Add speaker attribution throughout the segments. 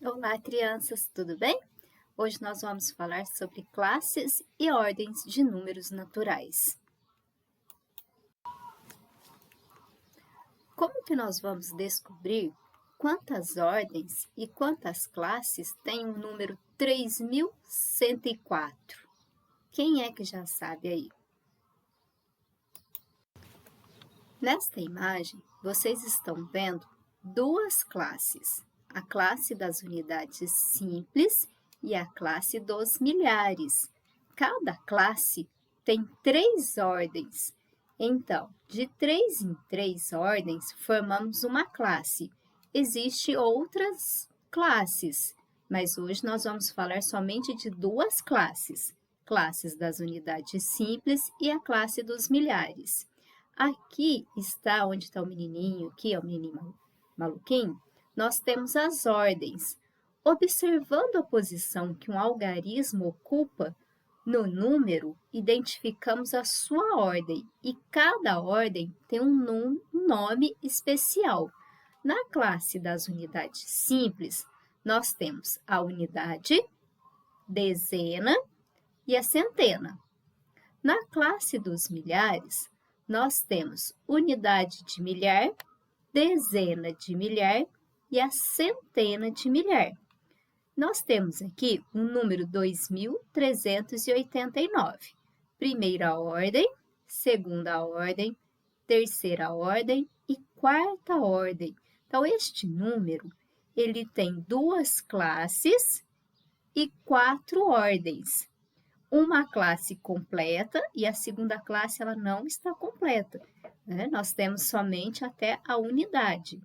Speaker 1: Olá, crianças, tudo bem? Hoje nós vamos falar sobre classes e ordens de números naturais. Como que nós vamos descobrir quantas ordens e quantas classes tem o número 3104? Quem é que já sabe aí? Nesta imagem, vocês estão vendo duas classes, a classe das unidades simples e a classe dos milhares. Cada classe tem 3 ordens. Então, de 3 em 3 ordens, formamos uma classe. Existem outras classes, mas hoje nós vamos falar somente de duas classes, classes das unidades simples e a classe dos milhares. Aqui está onde está o menininho, aqui é o menininho maluquinho, nós temos as ordens. Observando a posição que um algarismo ocupa no número, identificamos a sua ordem e cada ordem tem um nome especial. Na classe das unidades simples, nós temos a unidade, dezena e a centena. Na classe dos milhares, nós temos unidade de milhar, dezena de milhar e a centena de milhar. Nós temos aqui o número 2389. Primeira ordem, segunda ordem, terceira ordem e quarta ordem. Então, este número, ele tem duas classes e 4 ordens. Uma classe completa e a segunda classe ela não está completa, né? Nós temos somente até a unidade,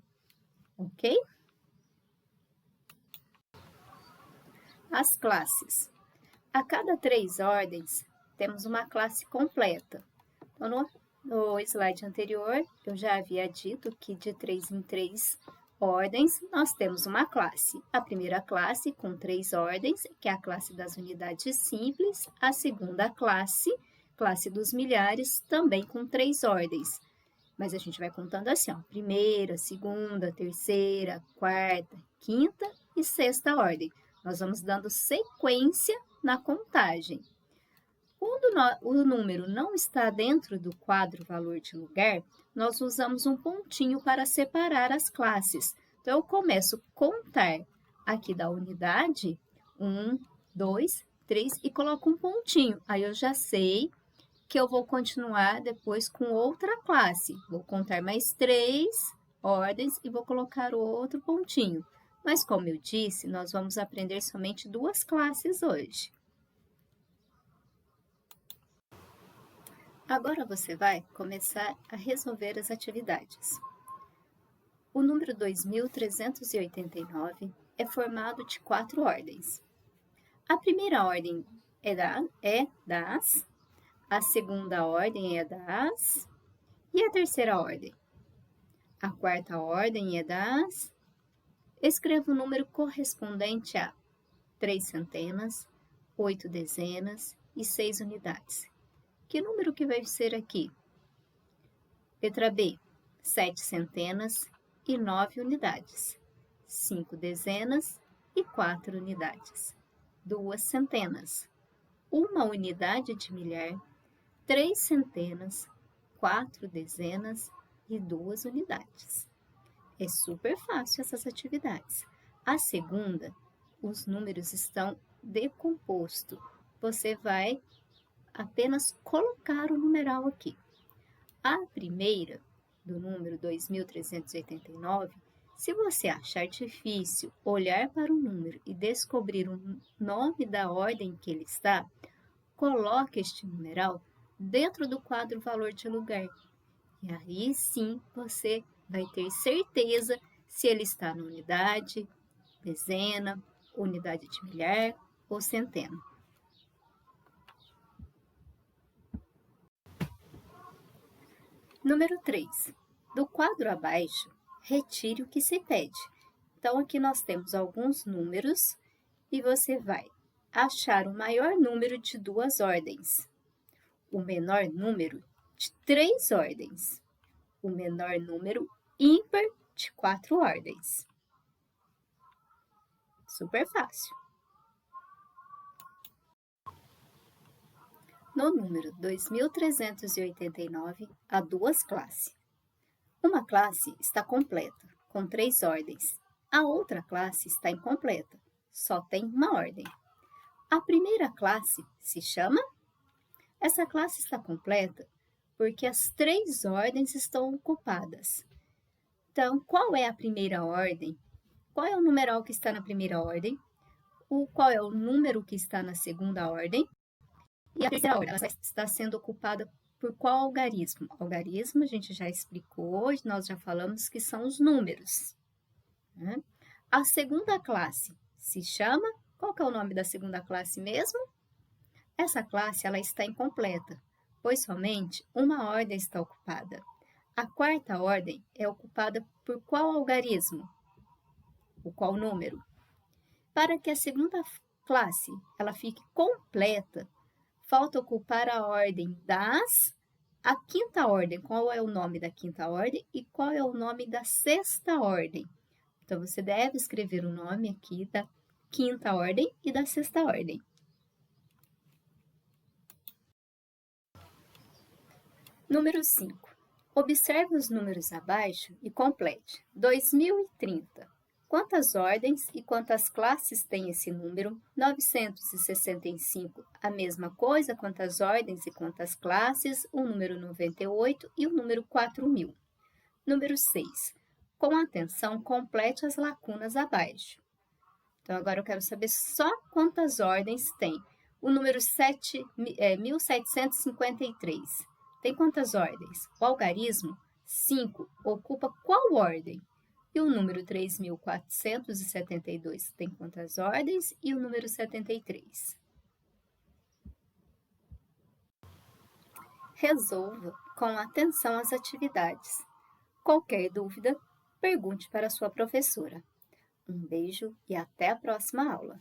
Speaker 1: ok? As classes. A cada 3 ordens, temos uma classe completa. Então, no slide anterior, eu já havia dito que de 3 em 3 ordens, nós temos uma classe. A primeira classe com 3 ordens, que é a classe das unidades simples. A segunda classe, classe dos milhares, também com 3 ordens. Mas a gente vai contando assim, ó, primeira, segunda, terceira, quarta, quinta e sexta ordem. Nós vamos dando sequência na contagem. Quando o número não está dentro do quadro valor de lugar, nós usamos um pontinho para separar as classes. Então, eu começo a contar aqui da unidade, 1, 2, 3, e coloco um pontinho. Aí, eu já sei que eu vou continuar depois com outra classe. Vou contar mais 3 ordens e vou colocar outro pontinho. Mas, como eu disse, nós vamos aprender somente 2 classes hoje. Agora você vai começar a resolver as atividades. O número 2389 é formado de 4 ordens. A primeira ordem é das, a segunda ordem é das e a terceira ordem. A quarta ordem é das. Escreva o número correspondente a 3 centenas, 8 dezenas e 6 unidades. Que número que vai ser aqui? Letra B, 7 centenas e 9 unidades. 5 dezenas e 4 unidades. 2 centenas. 1 unidade de milhar. 3 centenas, 4 dezenas e 2 unidades. É super fácil essas atividades. A segunda, os números estão decompostos. Você vai apenas colocar o numeral aqui. A primeira, do número 2389, se você achar difícil olhar para o número e descobrir o nome da ordem que ele está, coloque este numeral dentro do quadro valor de lugar. E aí sim você vai ter certeza se ele está na unidade, dezena, unidade de milhar ou centena. Número 3. Do quadro abaixo, retire o que se pede. Então, aqui nós temos alguns números e você vai achar o maior número de 2 ordens, o menor número de 3 ordens, o menor número ímpar de 4 ordens. Super fácil. No número 2389, há duas classes. Uma classe está completa, com 3 ordens. A outra classe está incompleta, só tem uma ordem. A primeira classe se chama? Essa classe está completa porque as 3 ordens estão ocupadas. Então, qual é a primeira ordem? Qual é o numeral que está na primeira ordem? Qual é o número que está na segunda ordem? E a terceira ordem, ela está sendo ocupada por qual algarismo? Algarismo, a gente já explicou, nós já falamos que são os números. Né? A segunda classe se chama? Qual que é o nome da segunda classe mesmo? Essa classe ela está incompleta, pois somente uma ordem está ocupada. A quarta ordem é ocupada por qual algarismo? O qual número? Para que a segunda classe ela fique completa, falta ocupar a ordem das... A quinta ordem, qual é o nome da quinta ordem e qual é o nome da sexta ordem? Então, você deve escrever o nome aqui da quinta ordem e da sexta ordem. Número 5. Observe os números abaixo e complete. 2030. Quantas ordens e quantas classes tem esse número? 965. A mesma coisa, quantas ordens e quantas classes? O número 98 e o número 4000. Número 6. Com atenção, complete as lacunas abaixo. Então, agora eu quero saber só quantas ordens tem. O número 1753. Tem quantas ordens? O algarismo 5 ocupa qual ordem? E o número 3472 tem quantas ordens? E o número 73. Resolva com atenção as atividades. Qualquer dúvida, pergunte para a sua professora. Um beijo e até a próxima aula!